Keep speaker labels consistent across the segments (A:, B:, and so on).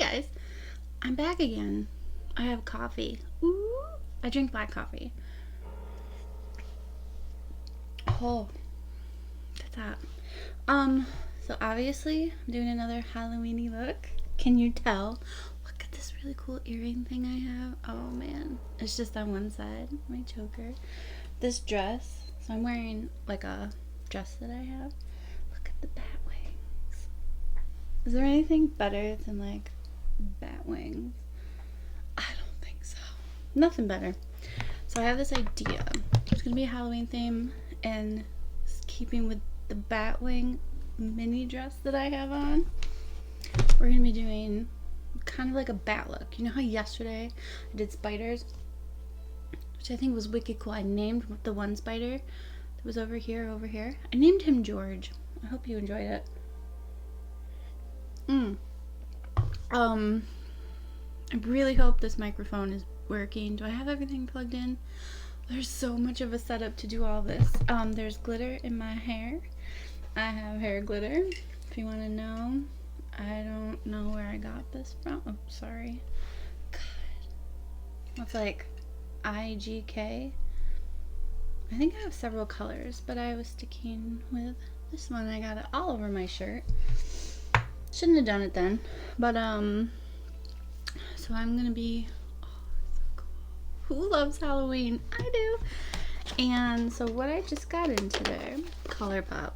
A: guys, I'm back again. I have coffee. Ooh, I drink black coffee. Oh, that's hot. So obviously I'm doing another Halloween-y look. Can you tell? Look at this really cool earring thing I have. Oh man, it's just on one side, my choker. This dress, so I'm wearing like a dress that I have. Look at the bat wings. Is there anything better than like bat wings? I don't think so. Nothing better. So I have this idea. It's gonna be a Halloween theme, and it's keeping with the bat wing mini dress that I have on. We're gonna be doing kind of like a bat look. You know how yesterday I did spiders, which I think was wicked cool. I named the one spider that was over here. I named him George. I hope you enjoyed it. I really hope this microphone is working. Do I have everything plugged in? There's so much of a setup to do all this. There's glitter in my hair. I have hair glitter, if you want to know. I don't know where I got this from. Oh, sorry. God. It's like IGK. I think I have several colors, but I was sticking with this one. I got it all over my shirt. Shouldn't have done it then. But, so I'm gonna be, oh, so cool. Who loves Halloween? I do. And so what I just got in today, ColourPop.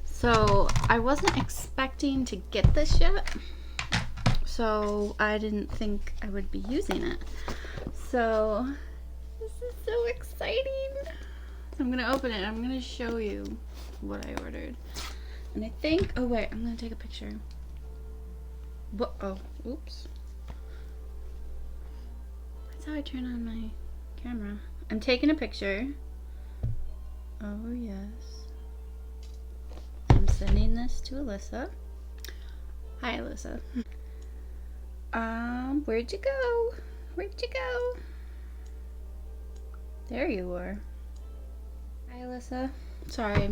A: So I wasn't expecting to get this yet, so I didn't think I would be using it. So this is so exciting. So I'm gonna open it. I'm gonna show you what I ordered. And I think, oh wait, I'm gonna take a picture. What? Oh, oops. That's how I turn on my camera. I'm taking a picture. Oh yes. I'm sending this to Alyssa. Hi Alyssa. Where'd you go? Where'd you go? There you are. Hi Alyssa. Sorry,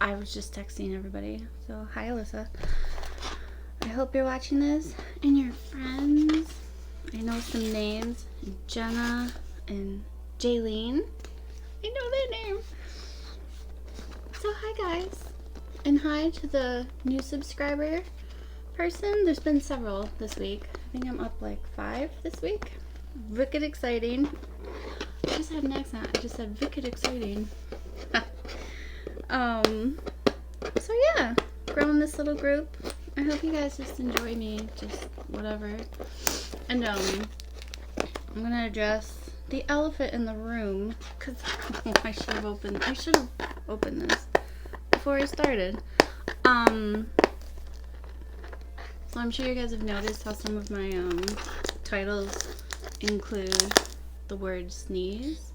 A: I was just texting everybody. So hi Alyssa. I hope you're watching this and your friends. I know some names. Jenna and Jaylene. I know their name. So hi guys. And hi to the new subscriber person. There's been several this week. I think I'm up like 5 this week. Wicked exciting. I just had an accent. I just said wicked exciting. So yeah, growing this little group. I hope you guys just enjoy me, just whatever. And I'm gonna address the elephant in the room, cause I should have opened this before I started. So I'm sure you guys have noticed how some of my titles include the word sneeze.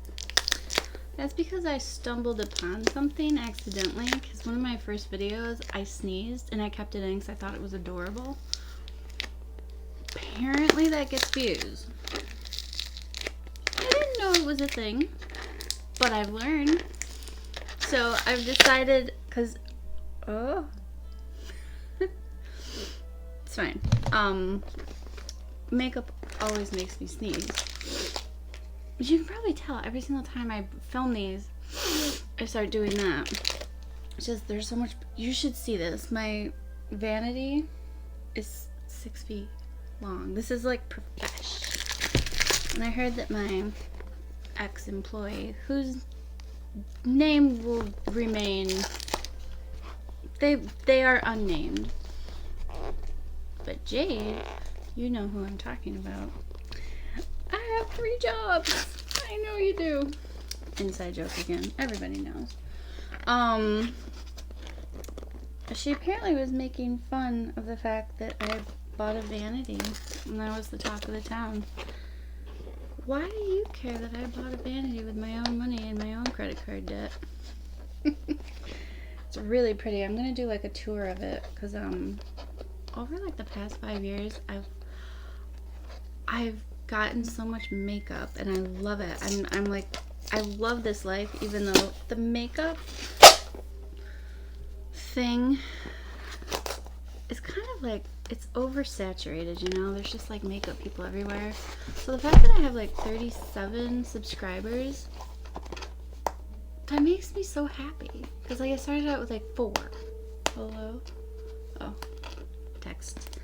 A: That's because I stumbled upon something accidentally, because one of my first videos I sneezed and I kept it in because I thought it was adorable. Apparently that gets views. I didn't know it was a thing, but I've learned. So I've decided, because oh it's fine. Makeup always makes me sneeze. But you can probably tell every single time I film these, I start doing that. It's just, there's so much, you should see this. My vanity is 6 feet long. This is like profesh. And I heard that my ex-employee, whose name will remain, they are unnamed. But Jade, you know who I'm talking about. I have 3 jobs. I know you do. Inside joke again. Everybody knows. She apparently was making fun of the fact that I bought a vanity and I was the talk of the town. Why do you care that I bought a vanity with my own money and my own credit card debt? It's really pretty. I'm gonna do like a tour of it because over like the past 5 years I've gotten so much makeup and I love it. I'm like, I love this life, even though the makeup thing is kind of like it's oversaturated, you know? There's just like makeup people everywhere. So the fact that I have like 37 subscribers, that makes me so happy. Because like I started out with like 4. Hello? Oh, text.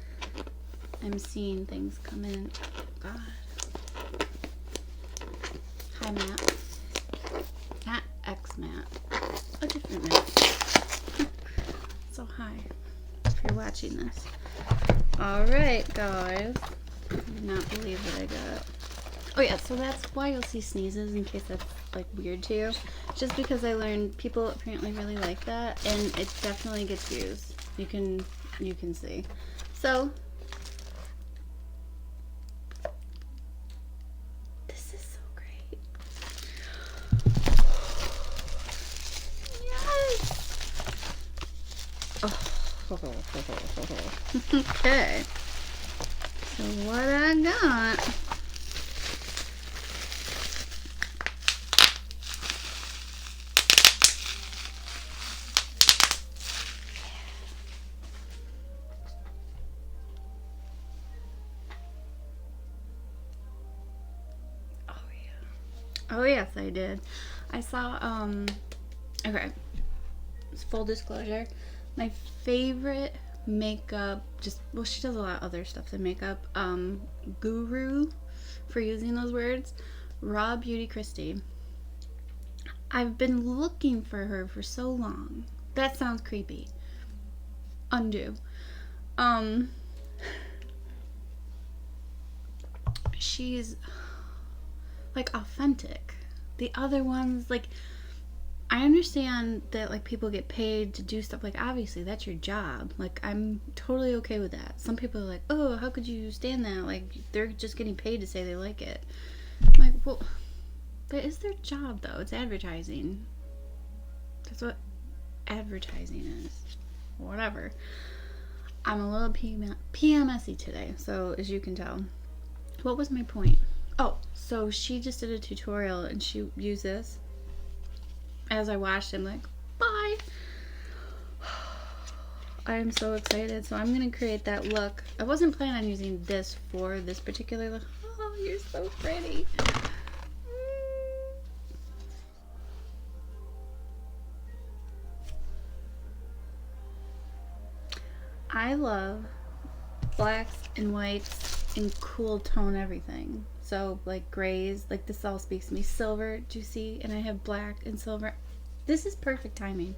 A: I'm seeing things come in. Oh, God. Hi, Matt. Not X Matt. A different Matt. So hi, if you're watching this. Alright, guys. I did not believe that I got. Oh yeah, so that's why you'll see sneezes, in case that's like weird to you. Just because I learned people apparently really like that, and it definitely gets views. You can see. So this is so great. Yes. Oh. Okay. So what I got. Oh yes, I did. I saw, okay, full disclosure, my favorite makeup, well, she does a lot of other stuff than makeup, guru, for using those words, Raw Beauty Christie. I've been looking for her for so long. That sounds creepy. Undo. She's like authentic. The other ones, like, I understand that like people get paid to do stuff, like obviously that's your job, like I'm totally okay with that. Some people are like, oh, how could you stand that, like they're just getting paid to say they like it. I'm like, well, that is their job though. It's advertising. That's what advertising is. Whatever. I'm a little PMSy today, so as you can tell. What was my point? Oh, so she just did a tutorial and she used this. As I watched, I'm like, bye. I am so excited. So I'm going to create that look. I wasn't planning on using this for this particular look. Oh, you're so pretty. I love blacks and whites and cool tone everything. So like grays, like this all speaks to me. Silver, do you see? And I have black and silver. This is perfect timing.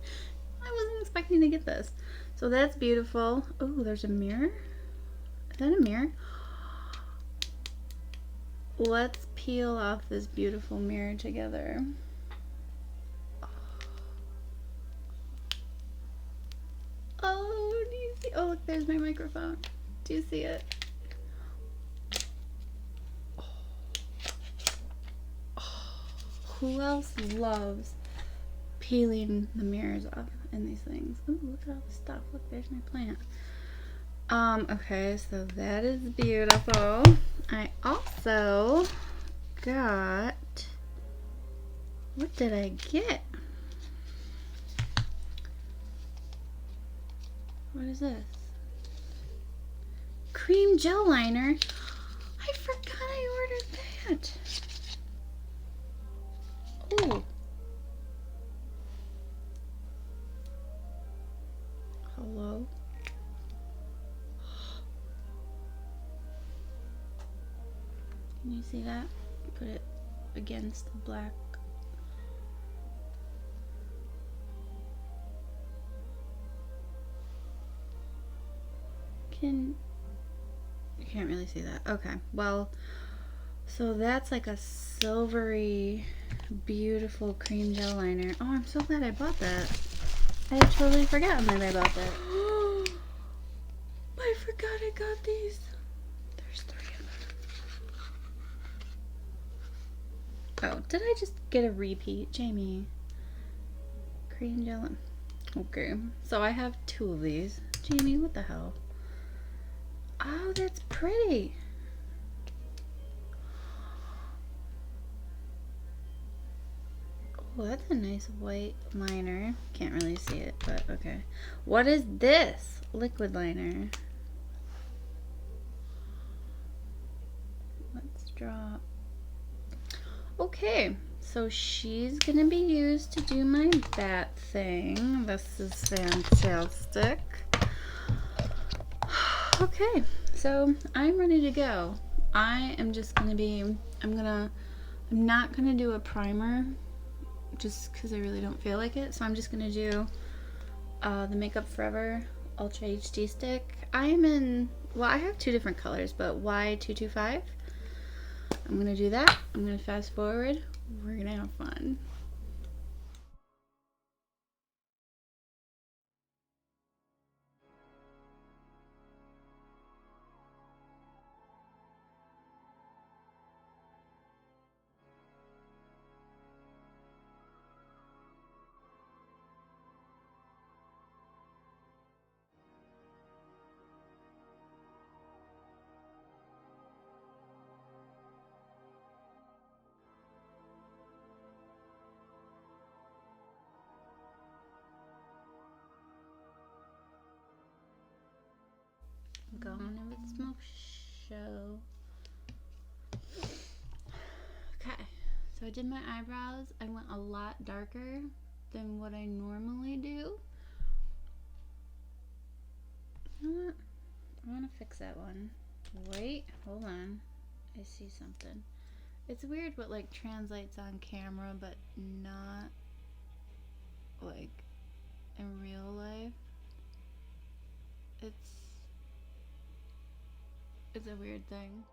A: I wasn't expecting to get this. So that's beautiful. Oh, there's a mirror. Is that a mirror? Let's peel off this beautiful mirror together. Oh, do you see? Oh, look, there's my microphone. Do you see it? Who else loves peeling the mirrors off in these things? Ooh, look at all the stuff. Look, there's my plant. Okay, so that is beautiful. I also got, what did I get? What is this? Cream gel liner. I forgot I ordered that. Oh. Hello. Can you see that? Put it against the black. You can't really see that. Okay, well, so that's like a silvery, beautiful cream gel liner. Oh, I'm so glad I bought that. I had totally forgotten that I bought that. I forgot I got these. There's 3 of them. Oh, did I just get a repeat, Jamie? Cream gel. Okay, so I have 2 of these. Jamie, what the hell? Oh, that's pretty. Oh, that's a nice white liner. Can't really see it, but okay. What is this? Liquid liner. drop. Okay, so she's gonna be used to do my bat thing. This is fantastic. Okay, so I'm ready to go. I am just gonna be, I'm not gonna do a primer just because I really don't feel like it. So I'm just gonna do the Makeup Forever Ultra HD stick. I am in, well, I have two different colors, but Y225. I'm gonna do that. I'm gonna fast forward. We're gonna have fun. Going in with Smoke Show. Okay, so I did my eyebrows. I went a lot darker than what I normally do. You know what? I want to fix that one. Wait, hold on. I see something. It's weird what like translates on camera but not like in real life. It's a weird thing.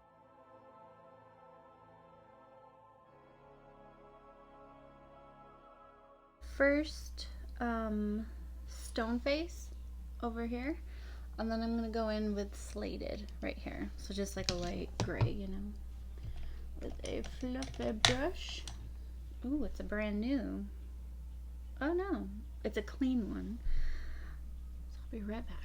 A: First, stone face over here, and then I'm gonna go in with slated right here. So just like a light gray, you know, with a fluffy brush. Ooh, it's a brand new. Oh no, it's a clean one. So I'll be right back.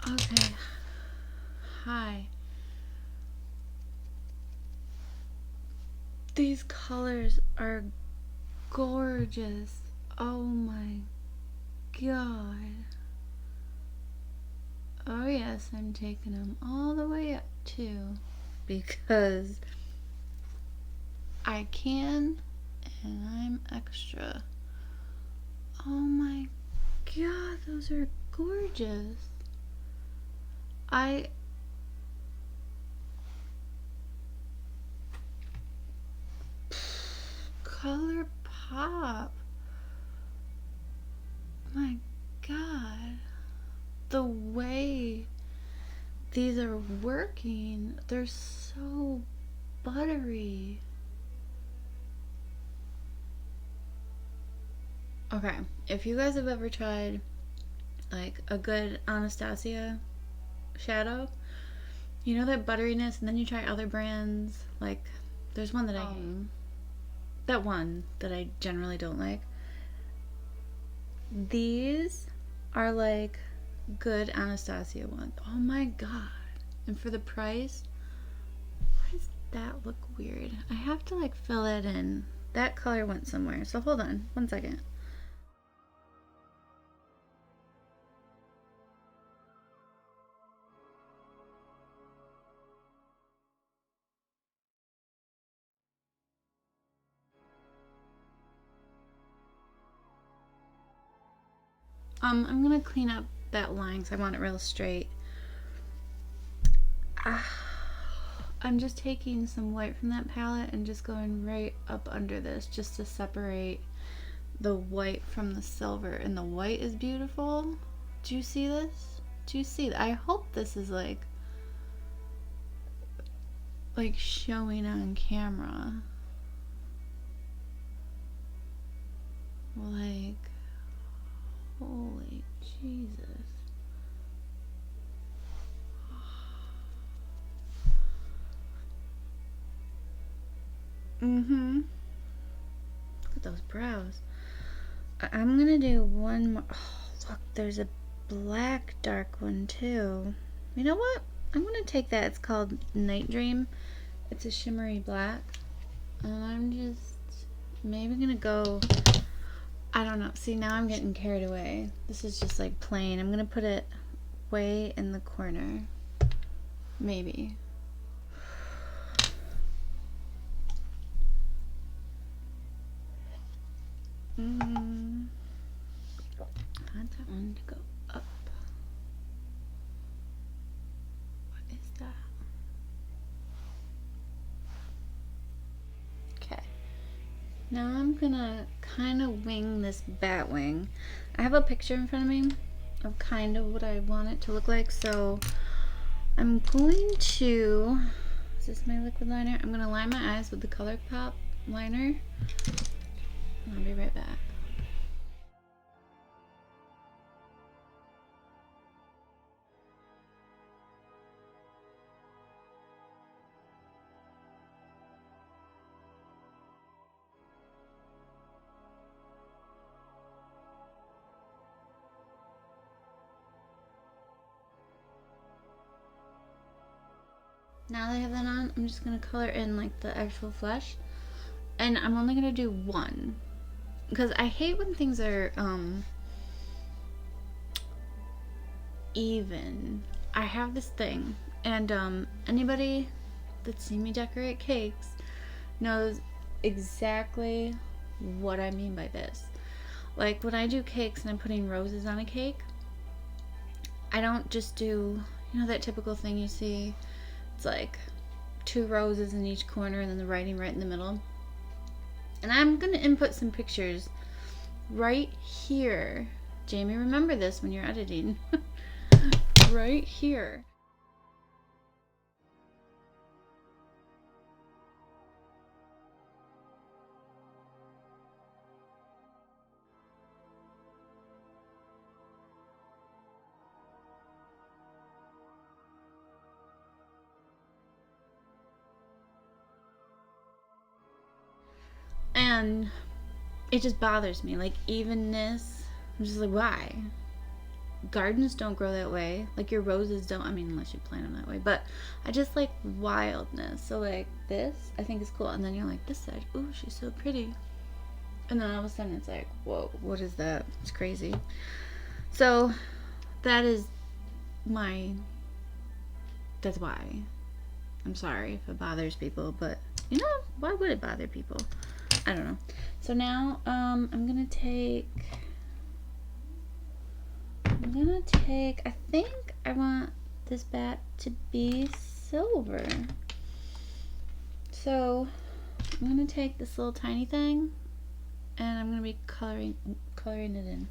A: Okay. Hi. These colors are gorgeous. Oh my god. Oh yes, I'm taking them all the way up too, because I can and I'm extra. Oh my god, those are gorgeous. ColourPop. My God. The way these are working, they're so buttery. Okay, if you guys have ever tried like a good Anastasia shadow, you know that butteriness, and then you try other brands, like there's one that that one that I generally don't like. These are like good Anastasia ones. Oh my God. And for the price, why does that look weird? I have to like fill it in. That color went somewhere. So hold on 1 second. I'm gonna clean up that line because I want it real straight. I'm just taking some white from that palette and just going right up under this just to separate the white from the silver. And the white is beautiful. Do you see this? Do you see that? I hope this is like showing on camera. Like, holy Jesus. Look at those brows. I'm gonna do one more. Oh, look, there's a black dark one too. You know what? I'm gonna take that. It's called Night Dream. It's a shimmery black. And I'm just maybe gonna go, I don't know. See, now I'm getting carried away. This is just like plain. I'm gonna put it way in the corner. Maybe. I want that one to go up. What is that? Okay. Now I'm gonna kind of wing this bat wing. I have a picture in front of me of kind of what I want it to look like, so I'm going to, is this my liquid liner? I'm gonna line my eyes with the ColourPop liner. I'll be right back. Now that I have that on, I'm just gonna color in like the actual flesh, and I'm only gonna do one because I hate when things are even. I have this thing, and anybody that's seen me decorate cakes knows exactly what I mean by this. Like when I do cakes and I'm putting roses on a cake, I don't just do, you know, that typical thing you see. It's like 2 roses in each corner and then the writing right in the middle. And I'm gonna input some pictures right here. Jamie, remember this when you're editing. Right here. And it just bothers me, like evenness. I'm just like, why? Gardens don't grow that way. Like your roses don't. I mean, unless you plant them that way. But I just like wildness. So like this, I think is cool. And then you're like, this side, ooh, she's so pretty. And then all of a sudden it's like, whoa, what is that? It's crazy. So that is that's why. I'm sorry if it bothers people, but you know, why would it bother people? I don't know. So now I'm gonna take, I think I want this bat to be silver. So I'm gonna take this little tiny thing and I'm gonna be coloring it in.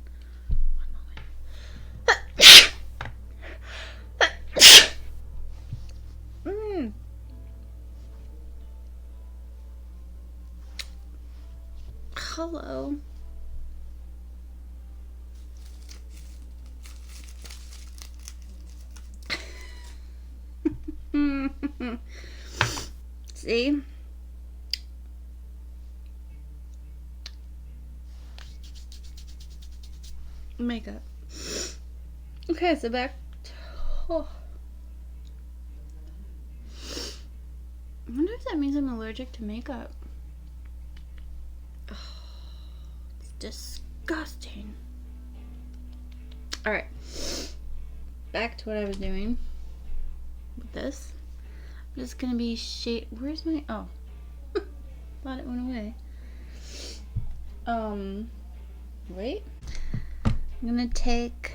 A: One moment. Hello. See? Makeup. Okay, so back to, oh. I wonder if that means I'm allergic to makeup. Oh, it's disgusting. Alright. Back to what I was doing with this. I'm just gonna be where's my, oh. Thought it went away. Wait. I'm gonna take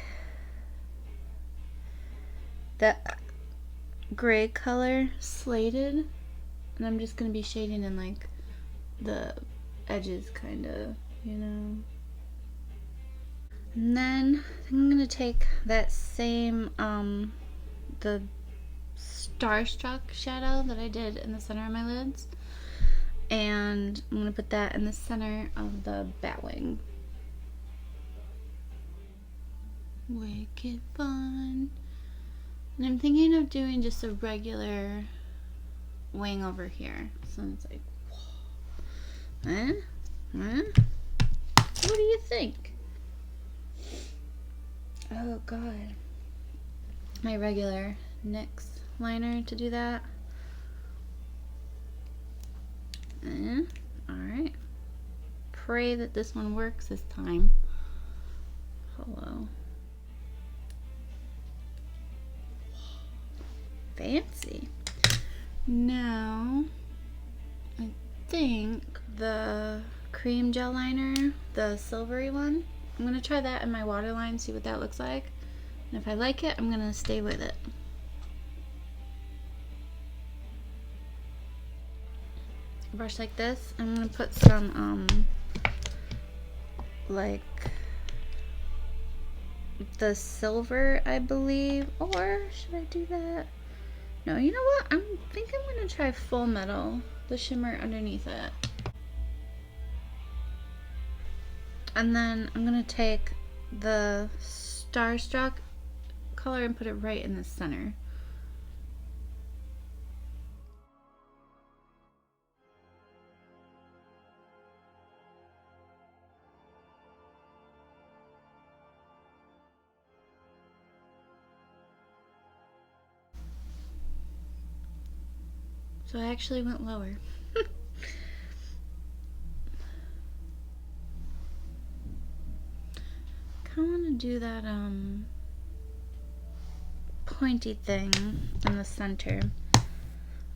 A: the gray color, Slated, and I'm just gonna be shading in like the edges, kind of, you know. And then I'm gonna take that same the Starstruck shadow that I did in the center of my lids, and I'm gonna put that in the center of the Batwing. Wicked fun. And I'm thinking of doing just a regular wing over here. So it's like, whoa. What do you think? Oh god. My regular NYX liner to do that. Alright. Pray that this one works this time. Hello. Fancy. Now, I think the cream gel liner, the silvery one, I'm going to try that in my waterline, see what that looks like. And if I like it, I'm going to stay with it. A brush like this, I'm going to put some, like, the silver, I believe. Or, should I do that? No, you know what? I think I'm going to try Full Metal, the shimmer underneath it. And then I'm going to take the Starstruck color and put it right in the center. So I actually went lower. I want to do that pointy thing in the center.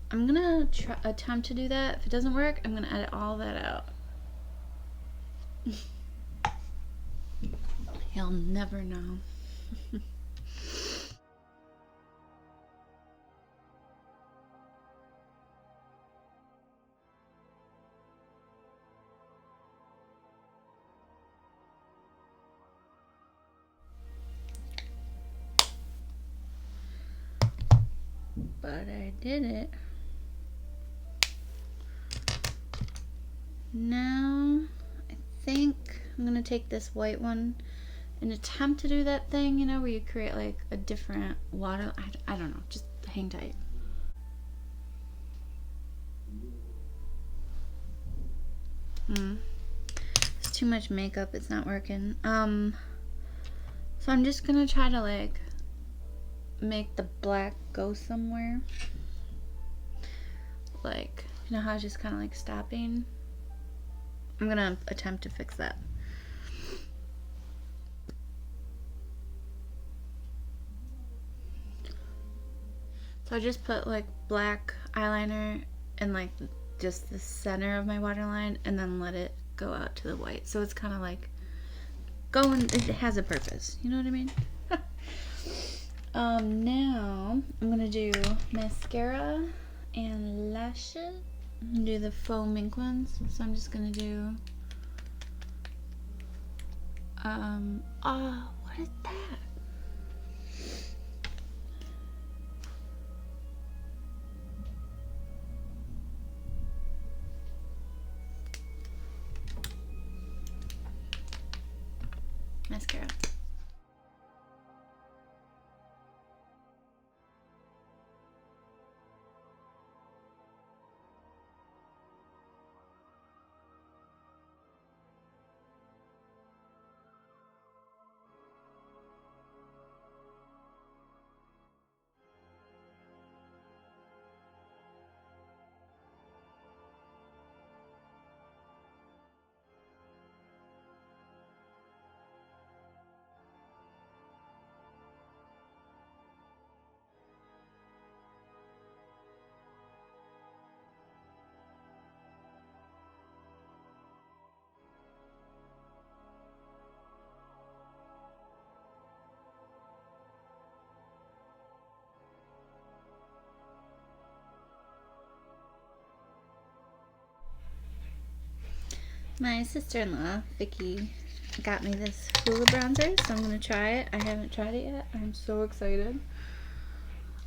A: I'm gonna attempt to do that. If it doesn't work, I'm gonna edit all that out. You'll never know. But I did it. Now, I think I'm gonna take this white one and attempt to do that thing, you know, where you create like a different water. I don't know, just hang tight. It's too much makeup, it's not working. So I'm just gonna try to like make the black go somewhere. Like, you know how it's just kind of like stopping? I'm gonna attempt to fix that. So I just put like black eyeliner in like just the center of my waterline and then let it go out to the white. So it's kind of like going, it has a purpose. You know what I mean? Now I'm gonna do mascara and lashes. do the faux mink ones. So I'm just gonna do oh, what is that? Mascara. My sister-in-law, Vicky, got me this Hoola bronzer, so I'm going to try it. I haven't tried it yet. I'm so excited.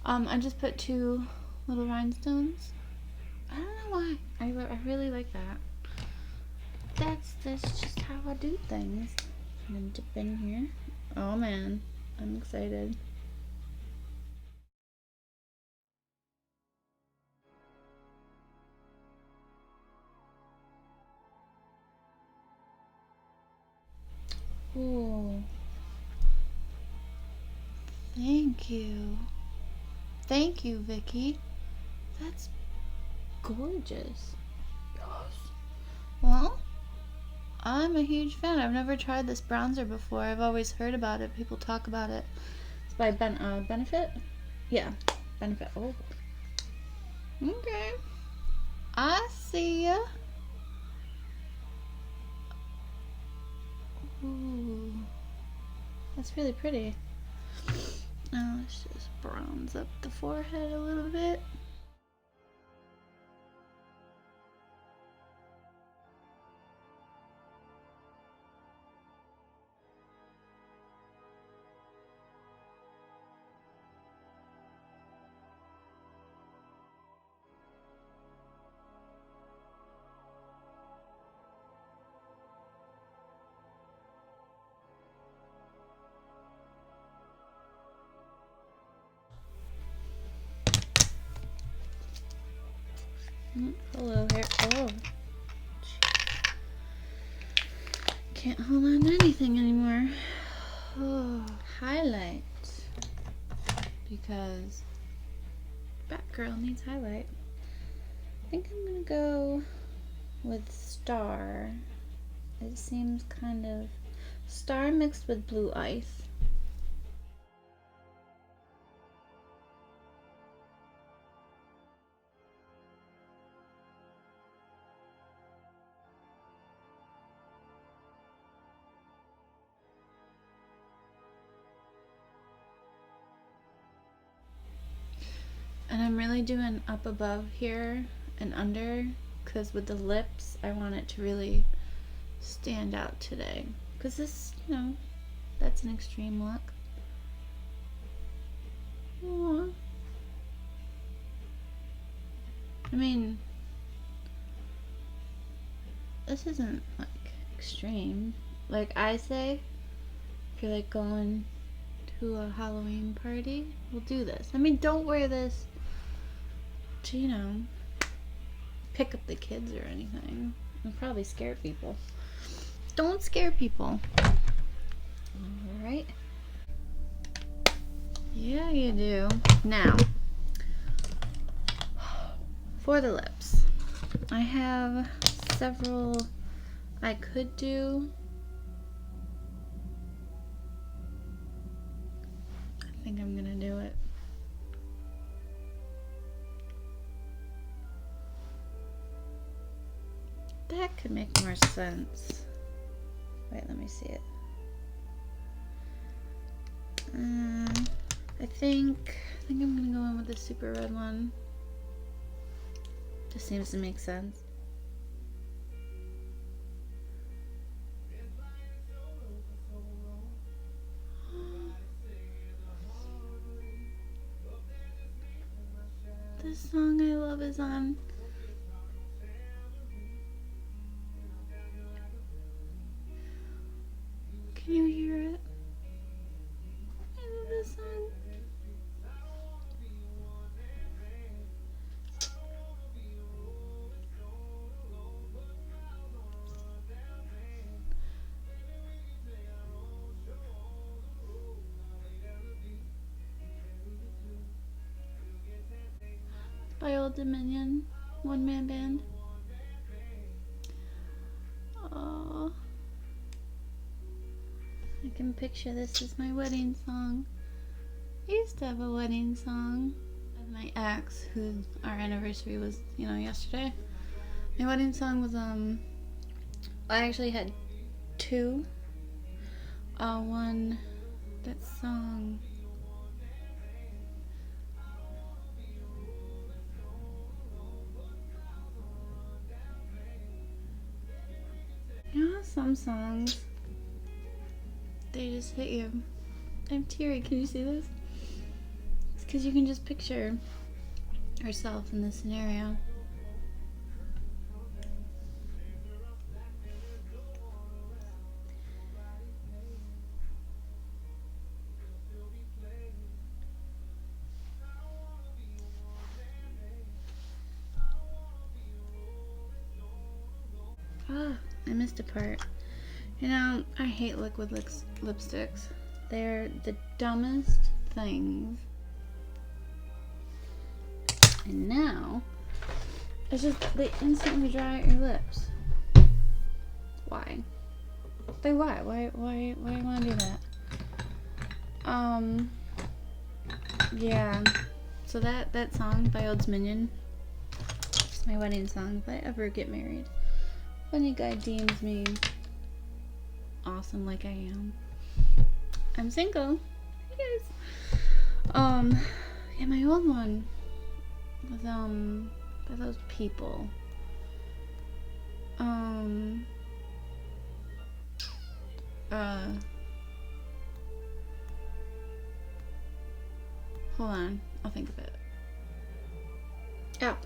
A: I just put 2 little rhinestones. I don't know why. I really like that. That's just how I do things. I'm going to dip in here. Oh man, I'm excited. Ooh. Thank you. Thank you, Vicky. That's gorgeous. Yes. Well, I'm a huge fan. I've never tried this bronzer before. I've always heard about it. People talk about it. It's by Benefit? Yeah, Benefit. Oh. Okay. I see ya. Ooh. That's really pretty. Now let's just bronze up the forehead a little bit. Hello hair. Oh. Can't hold on to anything anymore. Oh, highlight. Because Batgirl needs highlight. I think I'm gonna go with Star. It seems kind of Star mixed with Blue Ice. And I'm really doing up above here and under because with the lips I want it to really stand out today, because this, you know, that's an extreme look. Aww. I mean, this isn't like extreme. Like I say, if you're like going to a Halloween party, we'll do this. I mean, don't wear this to, you know, pick up the kids or anything. It'll probably scare people. Don't scare people. Alright. Yeah, you do. Now, for the lips, I have several I could do. I think I'm gonna do it. That could make more sense. Wait, let me see it. I think I'm gonna go in with the super red one. Just seems to make sense. This song I love is on. Can you hear it? I love this song. By Old Dominion, one-man band. Oh, I can picture this as my wedding song. I used to have a wedding song with my ex, who our anniversary was, yesterday. My wedding song was I actually had two. One, that song. You know, some songs, they just hit you. I'm teary. Can you see this? It's because you can just picture yourself in this scenario. Ah, I missed a part. I hate liquid lipsticks. They're the dumbest things. And now, it's just, they instantly dry out your lips. Why? Like, why? Why do you want to do that? Yeah. So that song by Old Dominion, it's my wedding song if I ever get married. If any guy deems me awesome like I am, I'm single. Yes. Yeah, my old one was by those people. Hold on, I'll think of it. Oh.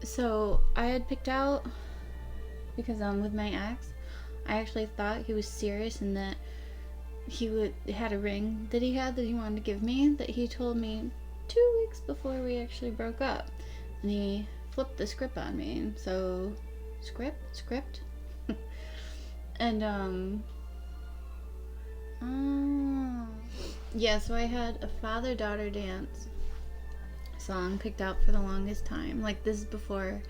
A: So I had picked out, because with my ex, I actually thought he was serious and that he had a ring that he wanted to give me, that he told me 2 weeks before we actually broke up, and he flipped the script on me. So script and yeah, so I had a father-daughter dance song picked out for the longest time. Like, this is before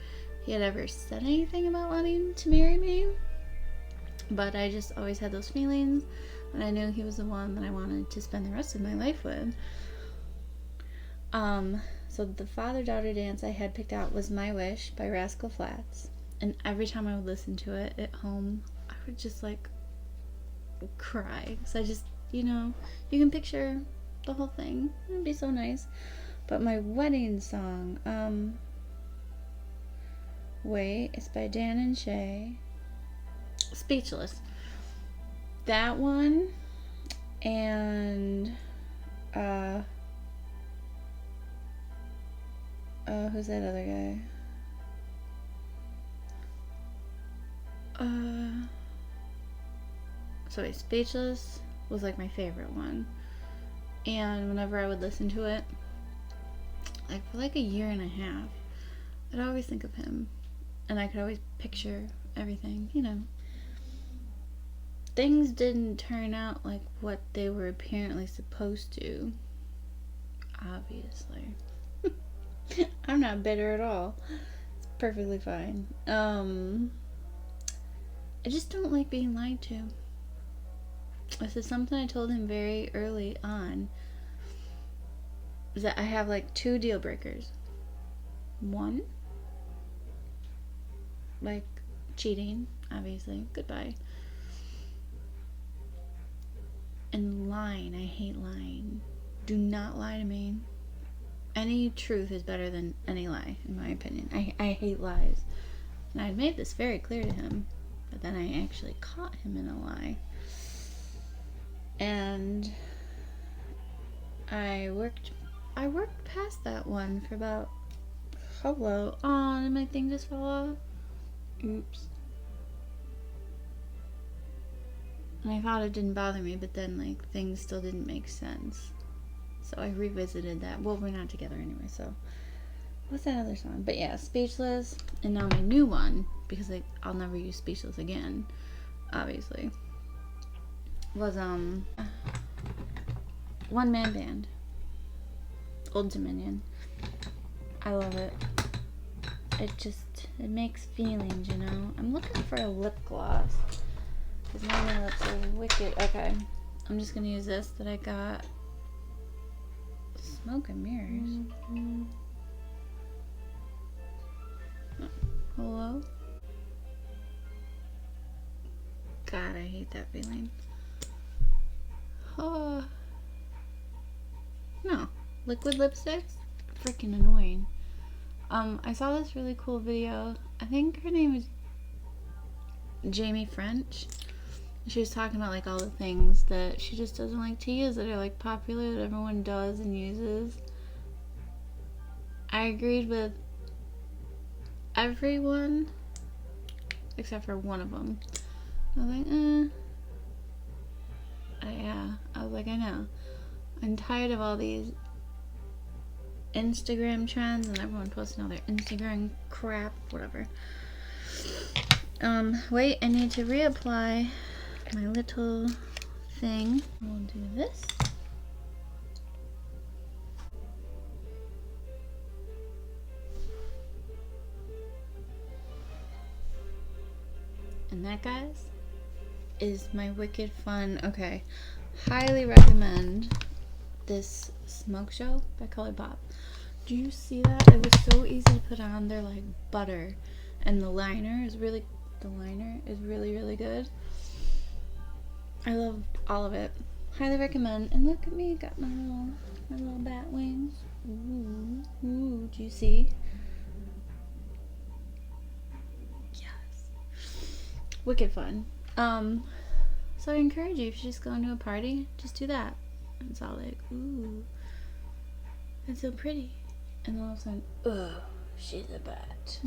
A: he had ever said anything about wanting to marry me, but I just always had those feelings, and I knew he was the one that I wanted to spend the rest of my life with. So the father-daughter dance I had picked out was My Wish by Rascal Flatts, and every time I would listen to it at home, I would just like cry, because I just, you can picture the whole thing. It would be so nice. But my wedding song, wait, it's by Dan and Shay. Speechless. That one, and who's that other guy? So wait, Speechless was like my favorite one, and whenever I would listen to it, like for like a year and a half, I'd always think of him, and I could always picture everything. Things didn't turn out like what they were apparently supposed to, obviously. I'm not bitter at all. It's perfectly fine. I just don't like being lied to. This is something I told him very early on, is that I have like 2 deal breakers. One, like cheating, obviously, goodbye. And lying, I hate lying. Do not lie to me. any truth is better than any lie, in my opinion. I hate lies. And I made this very clear to him, but then I actually caught him in a lie. And I worked past that one for about, hello, oh, did my thing just fall off? Oops. And I thought it didn't bother me, but then like things still didn't make sense. So I revisited that. Well, we're not together anyway, so what's that other song? But yeah, Speechless. And now my new one, because like I'll never use Speechless again, obviously, was One Man Band, Old Dominion. I love it. It makes feelings, you know. I'm looking for a lip gloss because now my lips are wicked. Okay, I'm just gonna use this that I got. Smoke and Mirrors. Hello? God, I hate that feeling. Oh. No. Liquid lipsticks? Freaking annoying. I saw this really cool video. I think her name is Jamie French. She was talking about like all the things that she just doesn't like to use that are like popular that everyone does and uses. I agreed with everyone except for one of them. I was like, yeah. I was like, I know. I'm tired of all these Instagram trends and everyone posting all their Instagram crap, whatever. Wait, I need to reapply my little thing. We'll do this. And that, guys, is my wicked fun. Okay, highly recommend this Smoke Show by ColourPop. Do you see that? It was so easy to put on. They're like butter, and the liner is really really good. I loved all of it. Highly recommend. And look at me, got my little bat wings. Ooh, do you see? Yes. Wicked fun. So I encourage you, if you're just going to a party, just do that. It's all like, ooh, it's so pretty. And then all of a sudden, oh, she's a bat.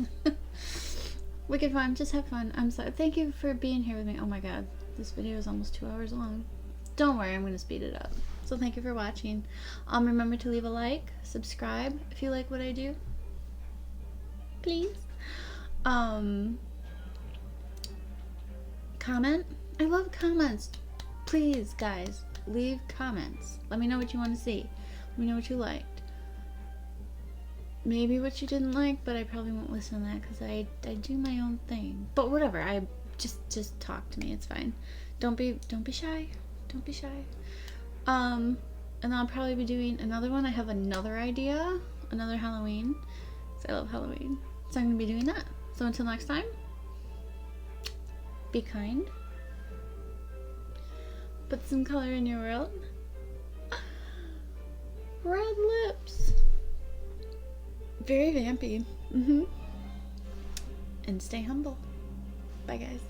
A: Wicked fun. Just have fun. I'm sorry. Thank you for being here with me. Oh my god, this video is almost 2 hours long. Don't worry, I'm going to speed it up. So thank you for watching. Remember to leave a like, subscribe if you like what I do. Please. Comment. I love comments. Please, guys, leave comments. Let me know what you want to see. Let me know what you liked. Maybe what you didn't like, but I probably won't listen to that because I do my own thing. But whatever. I just talk to me. It's fine. Don't be shy. Don't be shy. And I'll probably be doing another one. I have another idea, another Halloween. So I love Halloween. So I'm gonna be doing that. So until next time, be kind. Put some color in your world. Red lips. Very vampy. And stay humble. Bye, guys.